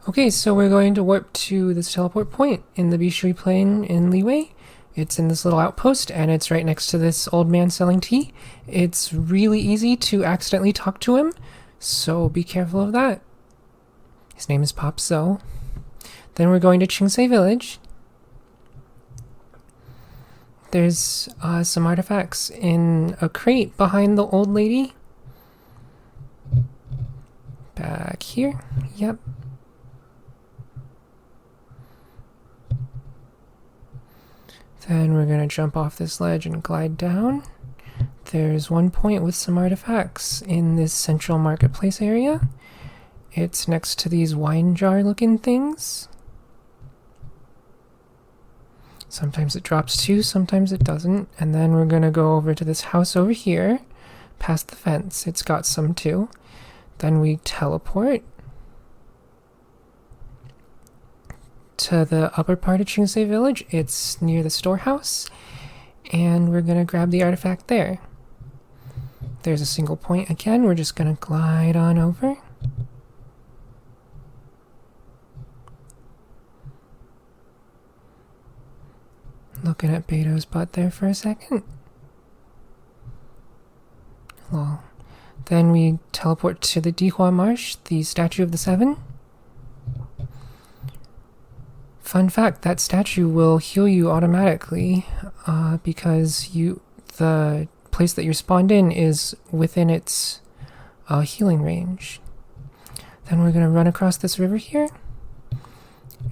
Okay, so we're going to warp to this teleport point in the Bishui Plain in Leeway. It's in this little outpost, and it's right next to this old man selling tea. It's really easy to accidentally talk to him, so be careful of that. His name is Pop Zo. Then we're going to Chingsei Village. There's some artifacts in a crate behind the old lady. Back here. Yep. Then we're going to jump off this ledge and glide down. There's one point with some artifacts in this central marketplace area. It's next to these wine jar looking things. Sometimes it drops too, sometimes it doesn't. And then we're going to go over to this house over here, past the fence. It's got some too. Then we teleport to the upper part of Chingsei Village. It's near the storehouse, and we're going to grab the artifact there. There's a single point again. We're just going to glide on over. Looking at Beto's butt there for a second. Lol. Then we teleport to the Dihua Marsh, the Statue of the Seven. Fun fact, that statue will heal you automatically because the place that you're spawned in is within its healing range. Then we're going to run across this river here,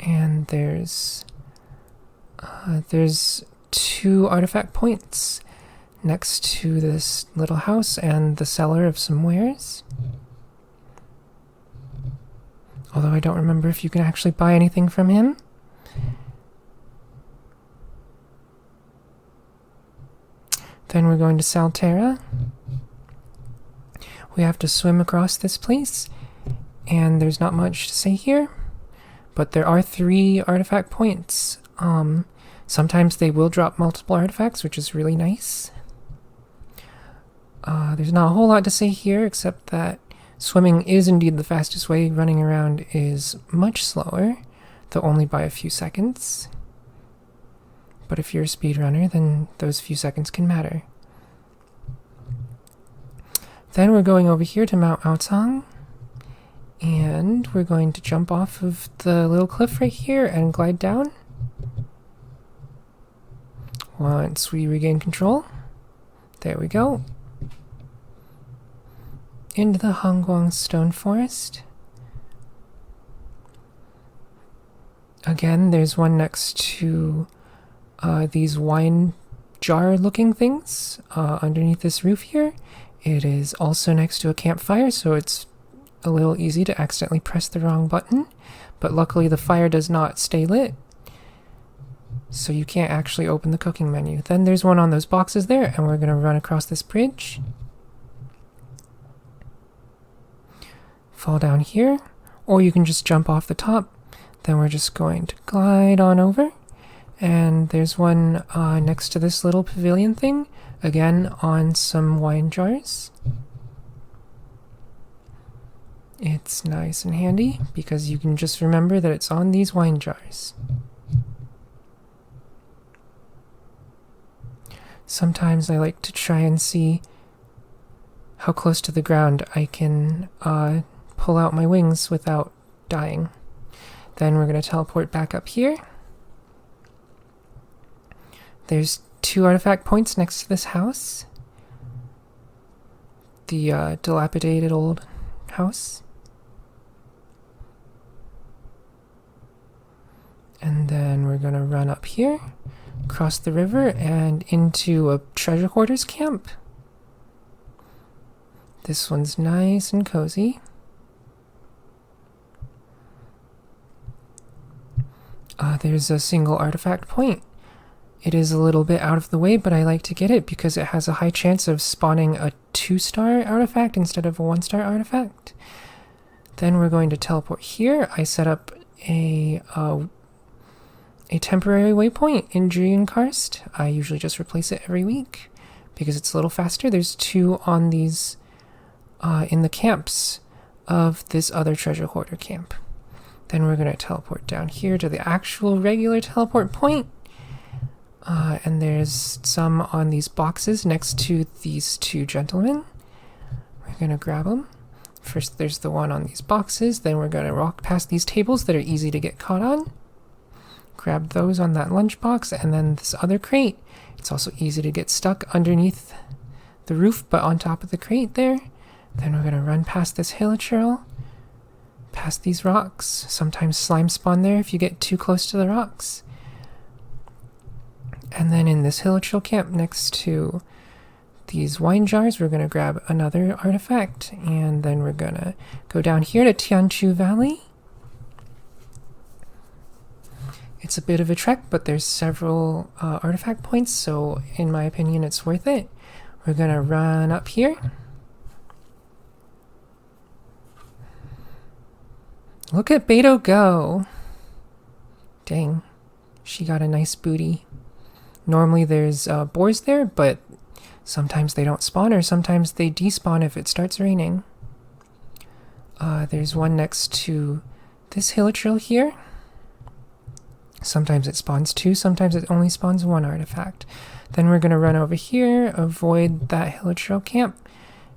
and there's two artifact points next to this little house and the seller of some wares. Although I don't remember if you can actually buy anything from him. Then we're going to Salterra. We have to swim across this place, and there's not much to say here, but there are 3 artifact points. Sometimes they will drop multiple artifacts, which is really nice. There's not a whole lot to say here, except that swimming is indeed the fastest way. Running around is much slower, though only by a few seconds. But if you're a speedrunner, then those few seconds can matter. Then we're going over here to Mount Aotang, and we're going to jump off of the little cliff right here and glide down. Once we regain control, there we go. Into the Hongguang Stone Forest. Again, there's one next to these wine jar looking things underneath this roof here. It is also next to a campfire, so it's a little easy to accidentally press the wrong button, but luckily the fire does not stay lit, so you can't actually open the cooking menu. Then there's one on those boxes there, and we're going to run across this bridge, fall down here, or you can just jump off the top. Then we're just going to glide on over. And there's one next to this little pavilion thing, again on some wine jars. It's nice and handy because you can just remember that it's on these wine jars. Sometimes I like to try and see how close to the ground I can pull out my wings without dying. Then we're going to teleport back up here. There's 2 artifact points next to this house. The dilapidated old house. And then we're going to run up here, cross the river, and into a treasure hoarders camp. This one's nice and cozy. There's a single artifact point. It is a little bit out of the way, but I like to get it because it has a high chance of spawning a 2-star artifact instead of a 1-star artifact. Then we're going to teleport here. I set up a temporary waypoint in Juyin Karst. I usually just replace it every week because it's a little faster. There's 2 on these in the camps of this other treasure hoarder camp. Then we're going to teleport down here to the actual regular teleport point. And there's some on these boxes next to these two gentlemen. We're going to grab them. First, there's the one on these boxes. Then we're going to walk past these tables that are easy to get caught on. Grab those on that lunchbox, and then this other crate. It's also easy to get stuck underneath the roof, but on top of the crate there. Then we're going to run past this hilichurl, past these rocks. Sometimes slime spawn there if you get too close to the rocks. And then in this hilichurl camp next to these wine jars, we're going to grab another artifact, and then we're going to go down here to Tianchu Valley. It's a bit of a trek, but there's several artifact points, so in my opinion it's worth it. We're going to run up here. Look at Beto go! Dang, she got a nice booty. Normally there's boars there, but sometimes they don't spawn, or sometimes they despawn if it starts raining. There's one next to this hilichurl here. Sometimes it spawns two, sometimes it only spawns one artifact. Then we're going to run over here, avoid that hilichurl camp.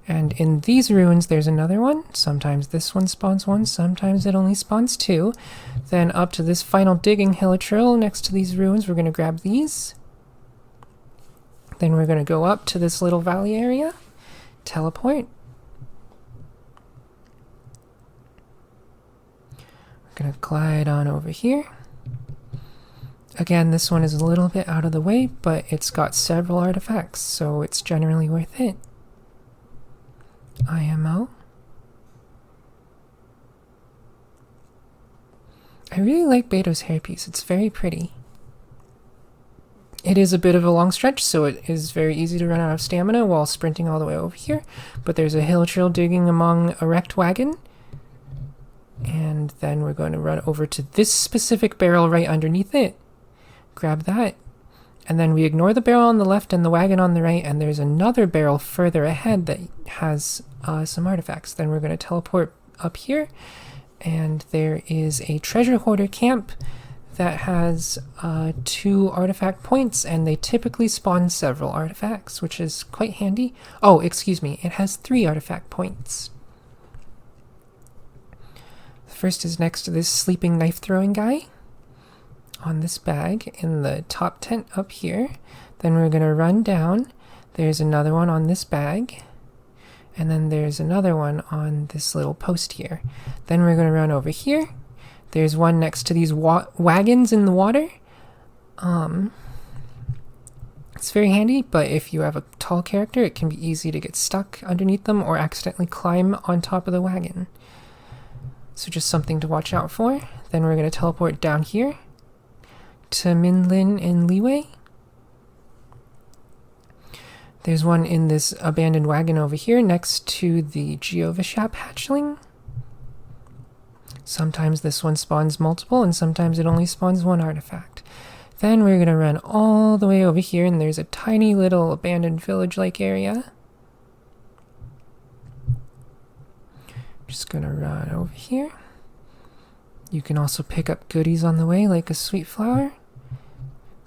And in these ruins there's another one. Sometimes this one spawns one, sometimes it only spawns two. Then up to this final digging hilichurl next to these ruins, we're going to grab these. Then we're going to go up to this little valley area, teleport. We're going to glide on over here. Again, this one is a little bit out of the way, but it's got several artifacts, so it's generally worth it. IMO. I really like Beto's hairpiece. It's very pretty. It is a bit of a long stretch, so it is very easy to run out of stamina while sprinting all the way over here. But there's a hilichurl digging among a wrecked wagon. And then we're going to run over to this specific barrel right underneath it. Grab that. And then we ignore the barrel on the left and the wagon on the right, and there's another barrel further ahead that has some artifacts. Then we're going to teleport up here, and there is a treasure hoarder camp that has 2 artifact points, and they typically spawn several artifacts, which is quite handy. Oh, excuse me, it has 3 artifact points. The first is next to this sleeping knife throwing guy on this bag in the top tent up here. Then we're going to run down. There's another one on this bag, and then there's another one on this little post here. Then we're going to run over here. There's one next to these wagons in the water. It's very handy, but if you have a tall character, it can be easy to get stuck underneath them or accidentally climb on top of the wagon. So just something to watch out for. Then we're going to teleport down here to Minlin and Liwei. There's one in this abandoned wagon over here next to the Geovishap hatchling. Sometimes this one spawns multiple, and sometimes it only spawns one artifact. Then we're going to run all the way over here, and there's a tiny little abandoned village-like area. Just going to run over here. You can also pick up goodies on the way, like a sweet flower.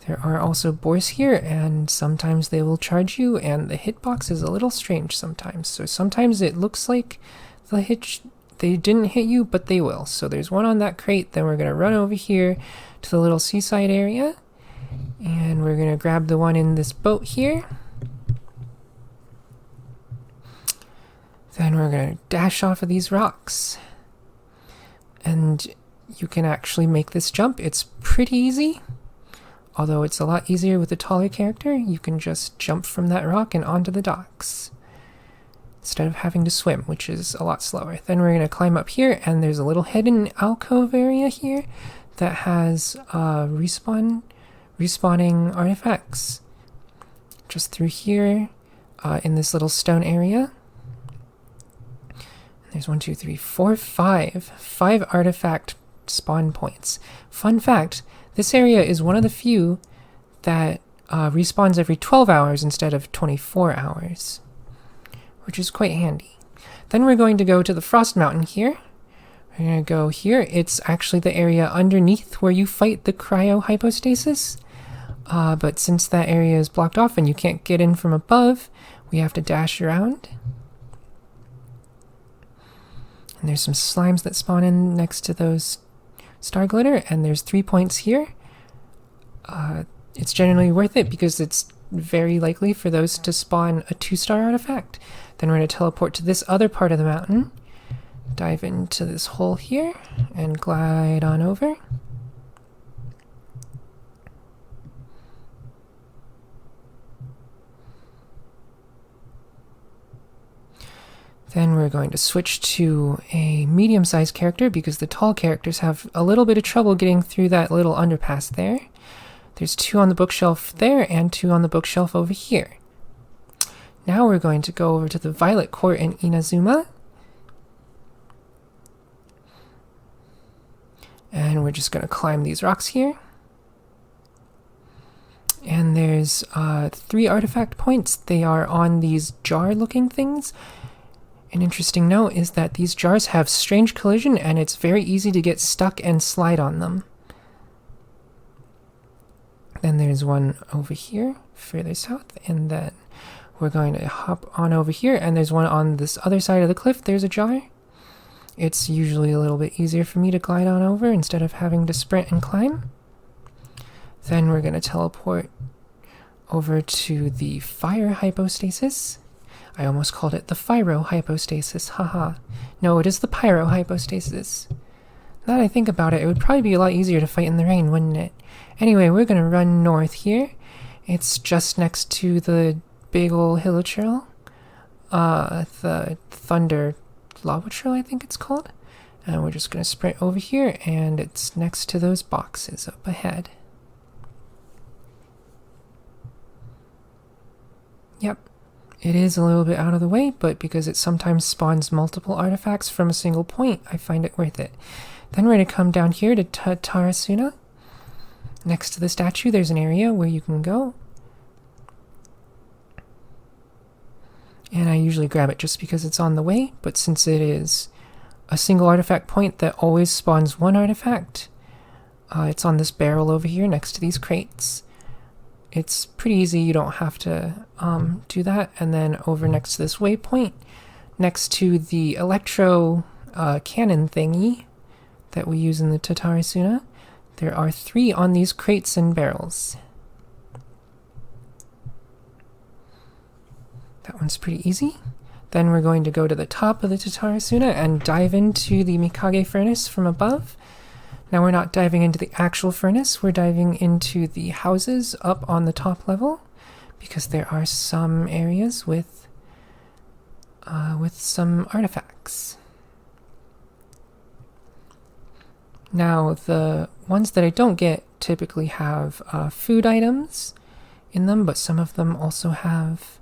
There are also boars here, and sometimes they will charge you, and the hitbox is a little strange sometimes. So sometimes it looks like they didn't hit you, but they will. So there's one on that crate. Then we're going to run over here to the little seaside area, and we're going to grab the one in this boat here. Then we're going to dash off of these rocks, and you can actually make this jump. It's pretty easy. Although it's a lot easier with a taller character, you can just jump from that rock and onto the docks instead of having to swim, which is a lot slower. Then we're going to climb up here, and there's a little hidden alcove area here that has respawning artifacts just through here in this little stone area. There's 1, 2, 3, 4, 5 artifact spawn points. Fun fact, this area is one of the few that respawns every 12 hours instead of 24 hours, which is quite handy. Then we're going to go to the Frost Mountain here. We're going to go here. It's actually the area underneath where you fight the cryo-hypostasis. But since that area is blocked off and you can't get in from above, we have to dash around. And there's some slimes that spawn in next to those star glitter, and there's 3 points here. It's generally worth it because it's very likely for those to spawn a 2-star artifact. Then we're going to teleport to this other part of the mountain, dive into this hole here, and glide on over. Then we're going to switch to a medium-sized character because the tall characters have a little bit of trouble getting through that little underpass there. There's 2 on the bookshelf there and 2 on the bookshelf over here. Now we're going to go over to the Violet Court in Inazuma. And we're just going to climb these rocks here. And there's 3 artifact points. They are on these jar-looking things. An interesting note is that these jars have strange collision and it's very easy to get stuck and slide on them. Then there's one over here, further south, and then we're going to hop on over here, and there's one on this other side of the cliff. There's a jar. It's usually a little bit easier for me to glide on over instead of having to sprint and climb. Then we're going to teleport over to the fire hypostasis. I almost called it the Pyro hypostasis, haha. No, it is the Pyro hypostasis. Now that I think about it, it would probably be a lot easier to fight in the rain, wouldn't it? Anyway, we're gonna run north here. It's just next to the big ol' hilichurl. The Thunder Lava Trail, I think it's called. And we're just gonna sprint over here, and it's next to those boxes up ahead. Yep. It is a little bit out of the way, but because it sometimes spawns multiple artifacts from a single point, I find it worth it. Then we're going to come down here to Tarasuna. Next to the statue, there's an area where you can go. And I usually grab it just because it's on the way, but since it is a single artifact point that always spawns 1 artifact, it's on this barrel over here next to these crates. It's pretty easy, you don't have to do that. And then over next to this waypoint, next to the electro cannon thingy that we use in the Tatarasuna, there are 3 on these crates and barrels. That one's pretty easy. Then we're going to go to the top of the Tatarasuna and dive into the Mikage furnace from above. Now we're not diving into the actual furnace, we're diving into the houses up on the top level, because there are some areas with some artifacts. Now the ones that I don't get typically have food items in them, but some of them also have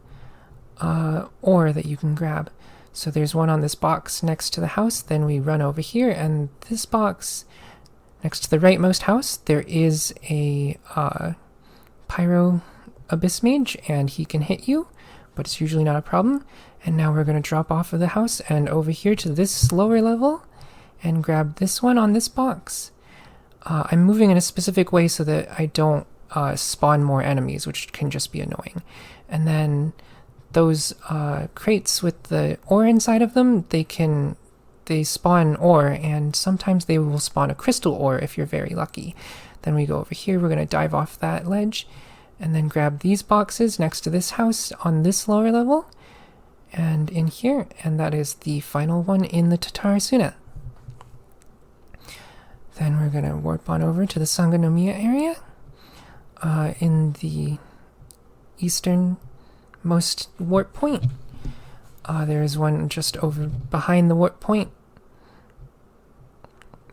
ore that you can grab. So there's one on this box next to the house, then we run over here, and this box next to the rightmost house, there is a Pyro Abyss Mage, and he can hit you, but it's usually not a problem. And now we're going to drop off of the house and over here to this lower level and grab this one on this box. I'm moving in a specific way so that I don't spawn more enemies, which can just be annoying. And then those crates with the ore inside of them, they spawn ore, and sometimes they will spawn a crystal ore if you're very lucky. Then we go over here, we're going to dive off that ledge, and then grab these boxes next to this house on this lower level, and in here, and that is the final one in the Tatarasuna. Then we're going to warp on over to the Sangonomiya area, in the easternmost warp point. There is one just over behind the warp point.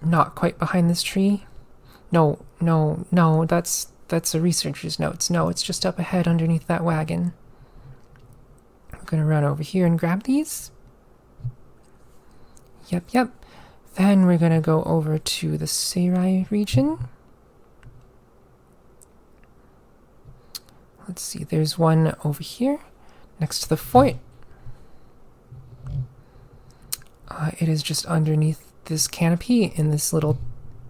Not quite behind this tree. No, that's a researcher's notes. No, it's just up ahead underneath that wagon. I'm gonna run over here and grab these. Yep. Then we're gonna go over to the Seirai region. Let's see, there's one over here next to the fort. It is just underneath this canopy in this little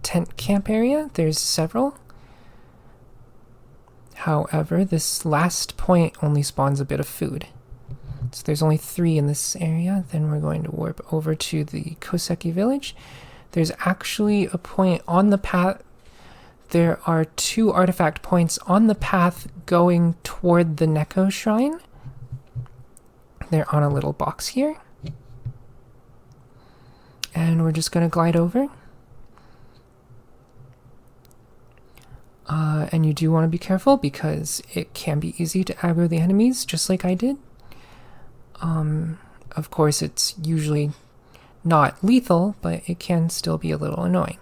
tent camp area. There's several. However, this last point only spawns a bit of food. So there's only 3 in this area. Then we're going to warp over to the Koseki village. There's actually a point on the path. There are 2 artifact points on the path going toward the Neko shrine. They're on a little box here. And we're just going to glide over. And you do want to be careful because it can be easy to aggro the enemies, just like I did. Of course, it's usually not lethal, but it can still be a little annoying.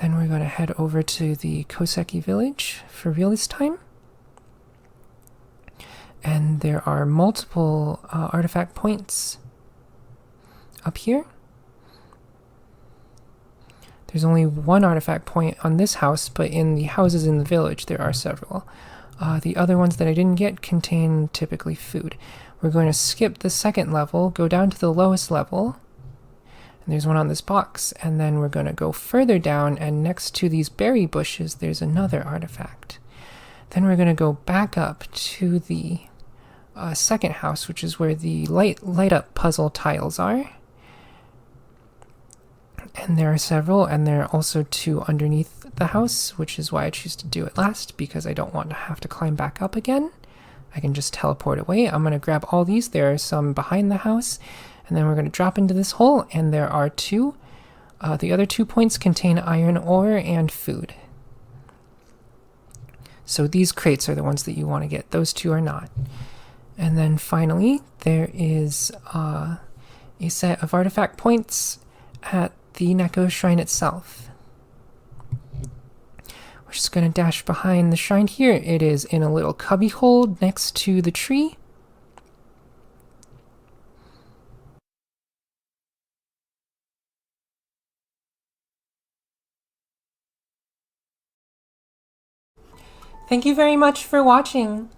Then we're going to head over to the Koseki village for real this time. And there are multiple artifact points up here. There's only 1 artifact point on this house, but in the houses in the village there are several. The other ones that I didn't get contain typically food. We're going to skip the 2nd level, go down to the lowest level, and there's one on this box, and then we're going to go further down, and next to these berry bushes there's another artifact. Then we're going to go back up to the 2nd house, which is where the light up puzzle tiles are. And there are several, and there are also 2 underneath the house, which is why I choose to do it last, because I don't want to have to climb back up again. I can just teleport away. I'm going to grab all these. There are some behind the house, and then we're going to drop into this hole, and there are 2. The other 2 points contain iron ore and food. So these crates are the ones that you want to get. Those 2 are not. And then finally, there is a set of artifact points at the Neko shrine itself. We're just going to dash behind the shrine here. It is in a little cubby hole next to the tree. Thank you very much for watching.